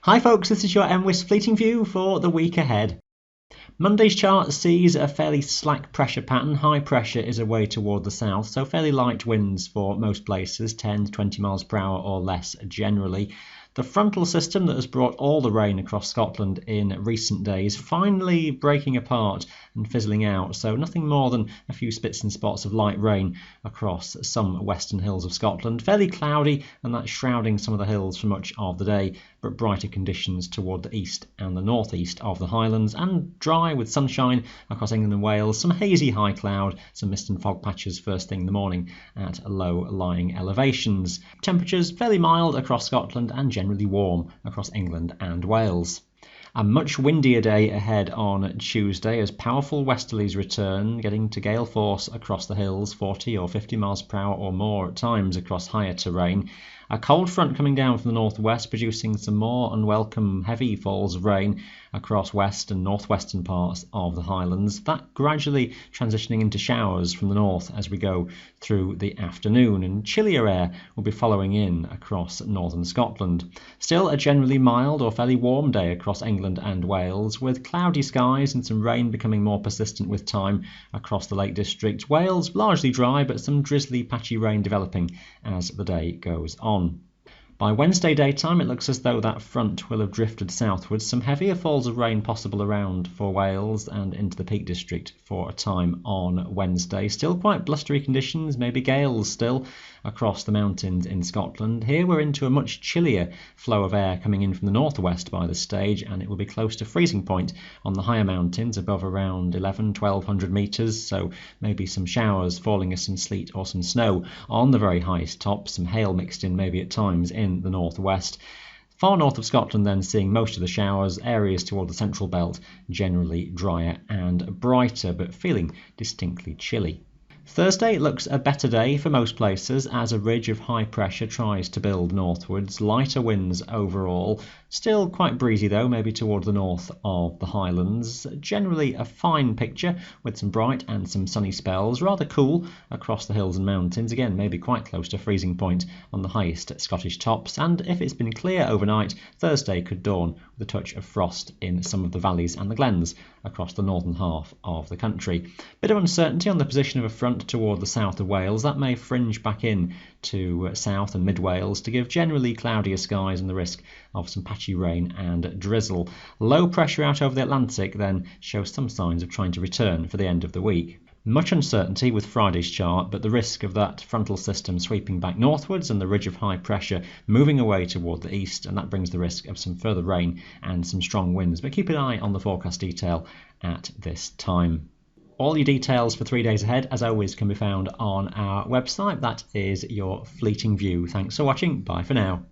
Hi folks, this is your MWIS Fleeting View for the week ahead. Monday's chart sees a fairly slack pressure pattern. High pressure is away toward the south, so fairly light winds for most places, 10 to 20 miles per hour or less generally. The frontal system that has brought all the rain across Scotland in recent days finally breaking apart and fizzling out, so nothing more than a few spits and spots of light rain across some western hills of Scotland. Fairly cloudy, and that's shrouding some of the hills for much of the day, but brighter conditions toward the east and the northeast of the Highlands, and dry with sunshine across England and Wales, some hazy high cloud, some mist and fog patches first thing in the morning at low-lying elevations. Temperatures fairly mild across Scotland and generally warm across England and Wales. A much windier day ahead on Tuesday as powerful westerlies return, getting to gale force across the hills, 40 or 50 miles per hour or more at times across higher terrain. A cold front coming down from the northwest, producing some more unwelcome heavy falls of rain across west and northwestern parts of the Highlands. That gradually transitioning into showers from the north as we go through the afternoon, and chillier air will be following in across northern Scotland. Still a generally mild or fairly warm day across England and Wales, with cloudy skies and some rain becoming more persistent with time across the Lake District. Wales largely dry, but some drizzly patchy rain developing as the day goes on. By Wednesday daytime, it looks as though that front will have drifted southwards. Some heavier falls of rain possible around for Wales and into the Peak District for a time on Wednesday. Still quite blustery conditions, maybe gales still across the mountains in Scotland. Here we're into a much chillier flow of air coming in from the northwest by this stage, and it will be close to freezing point on the higher mountains above around 1200 metres, so maybe some showers falling as some sleet or some snow on the very highest tops, some hail mixed in maybe at times in the northwest. Far north of Scotland then seeing most of the showers, areas toward the central belt generally drier and brighter, but feeling distinctly chilly. Thursday looks a better day for most places as a ridge of high pressure tries to build northwards. Lighter winds overall, still quite breezy though, maybe toward the north of the Highlands. Generally a fine picture with some bright and some sunny spells, rather cool across the hills and mountains, again maybe quite close to freezing point on the highest Scottish tops, and if it's been clear overnight, Thursday could dawn with a touch of frost in some of the valleys and the glens across the northern half of the country. Bit of uncertainty on the position of a front toward the south of Wales. That may fringe back in to South and Mid Wales to give generally cloudier skies and the risk of some patchy rain and drizzle. Low pressure out over the Atlantic then shows some signs of trying to return for the end of the week. Much uncertainty with Friday's chart, but the risk of that frontal system sweeping back northwards and the ridge of high pressure moving away toward the east, and that brings the risk of some further rain and some strong winds. But keep an eye on the forecast detail at this time. All your details for 3 days ahead, as always, can be found on our website. That is your Fleeting View. Thanks for watching. Bye for now.